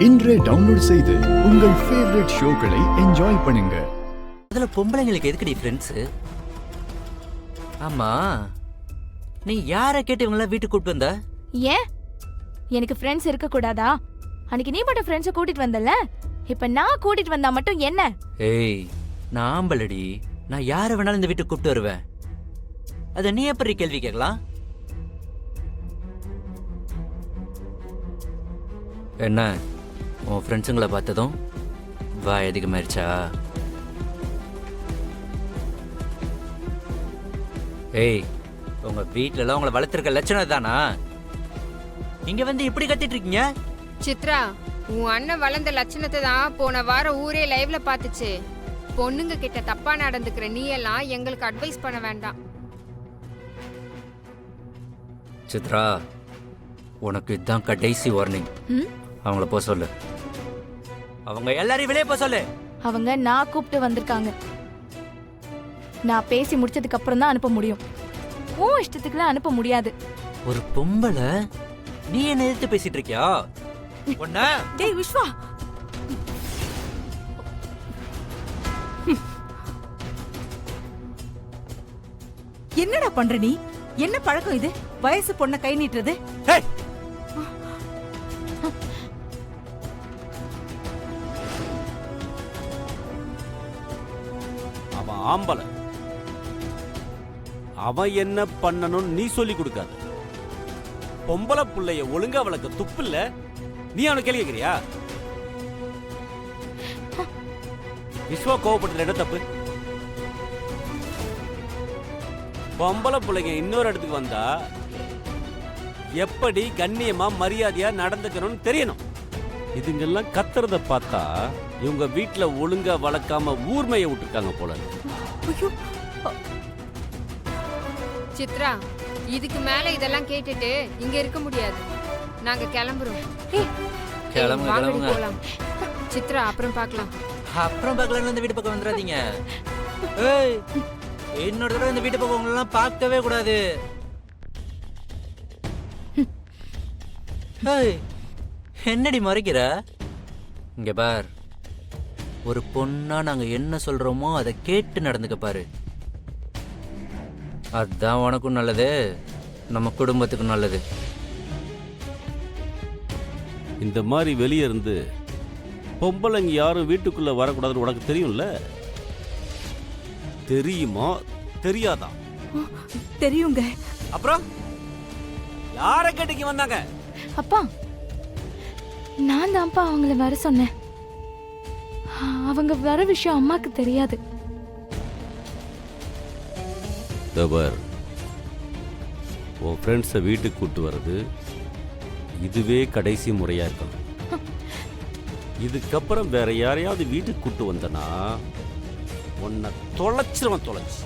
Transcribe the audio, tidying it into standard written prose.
இன்றே டவுன்லோட் செய்து உங்கள் ஃபேவரட் ஷோக்களை என்ஜாய் பண்ணுங்க. அதுல பொம்பளைங்களுக்கு எதுக்குடி ஃப்ரெண்ட்ஸ்? ஆமா, நீ யார கேட்டு இவங்கள வீட்டுக்கு கூப்பிட்டு வந்த? ஏன் எனக்கு ஃப்ரெண்ட்ஸ் இருக்க கூடாதா? அன்னைக்கு நீ மட்டும் ஃப்ரெண்ட்ஸை கூட்டிட்டு வந்தல, இப்ப நான் கூட்டிட்டு வந்தா மட்டும் என்ன? ஏய், நான் ஆம்பளடி, நான் யார வேணாலும் இந்த வீட்டுக்கு கூப்பிட்டு வருவேன். அத நீ எப்படி கேள்வி கேட்கலாம்? என்ன உன் ஃப்ரெண்ட்ஸுங்களை பார்த்ததும் வாய் அதிகமாயிருச்சா? ஏய், உங்க வீட்டுல உங்களை வளர்த்திருக்க லட்சணம் தானா? இங்க வந்து இப்படி கத்திட்டு இருக்கீங்க? சித்ரா, உன் அண்ணன் வளர்ந்த லட்சணத்தை தான் போன வாரம் ஊரே லைவ்ல பாத்துச்சு. பொண்ணுங்க கிட்ட தப்பா நடந்துக்கிற நீ எல்லாம் எங்களுக்கு அட்வைஸ் பண்ண வேண்டாம். சித்ரா, உனக்கு இதுதான் கடைசி வார்னிங். அவங்கள போ சொல்லு. அவங்க எல்லாரையும் வெளியே போ சொல்லு. அவங்க நான் கூப்பிட்டு வந்திருக்காங்க. நான் பேசி முடிச்சதுக்கு அப்புறம் தான் அனுப்ப முடியும். உன் இஷ்டத்துக்குலாம் அனுப்ப முடியாது. ஒரு பொம்பளை நீ என்ன எதிர்த்து பேசிட்டு இருக்கியா? ஒண்ணா டேய் விஸ்வா, என்னடா பண்ற நீ? என்ன பழக்கம் இது? வயசு பொண்ண கை நீட்டுறது? அவன் ஆம்பளை, அவன் என்ன பண்ணணும் நீ சொல்லி கொடுக்காத. பொம்பளை புள்ளைய ஒழுங்கா வளர்க்க துப்பு இல்ல, நீ அவனை கேள்வி கேட்கிறியா? விஸ்வா கோவப்பட்டது என்ன தப்பு? பொம்பளை பிள்ளைங்க இன்னொரு இடத்துக்கு வந்தா எப்படி கண்ணியமா மரியாதையா நடந்துக்கணும்னு தெரியணும். இதுங்கெல்லாம் கத்துறத பார்த்தா இவங்க வீட்டுல ஒழுங்கா வளர்க்காம ஊர்மையை விட்டுருக்காங்க போல. சித்ரா, இதுக்கு மேல இதெல்லாம் கேட்டுட்டு இங்க இருக்க முடியாது. நாங்க கிளம்புறோம். கிளம்புங்க, வாங்கடி கிளம்புங்க. போலாம். சித்ரா, அப்புறம் பார்க்கலாம். அப்புறம் பார்க்கலாம். இந்த வீட்டு பக்கம் வந்துடாதீங்க. ஏய், இன்னொரு தடவை இந்த வீட்டு பக்கம் உங்களெல்லாம் பார்க்கவே கூடாது. ஏய், என்னடி மறைக்கிற? இங்க பார், ஒரு பொண்ணா நாங்க என்ன சொல்றோமோ அதை கேட்டு நடந்துக்க பாரு. அதுதான் உனக்கும் நல்லது, நம்ம குடும்பத்துக்கும் நல்லது. இந்த மாதிரி வெளியே இருந்து பொம்பளைங்க யாரும் வீட்டுக்குள்ள வரக்கூடாதுன்னு உனக்கு தெரியும்ல? தெரியுமா தெரியாதா? தெரியுங்க. அப்புறம் யார கேட்டுக்கு வந்தாங்க? அப்பா, நான் தான்ப்பா அவங்கள வர சொன்னேன். அவங்க வர விஷயம் அம்மாக்கு தெரியாது. தபர், உன் ஃப்ரெண்ட்ஸை வீட்டுக்கு கூட்டு வர்றது இதுவே கடைசி முறையா இருக்கும். இதுக்கப்புறம் வேற யாரையாவது வீட்டுக்கு கூட்டு வந்தனா உன்னை தொலைச்சிருவன். தொலைச்சு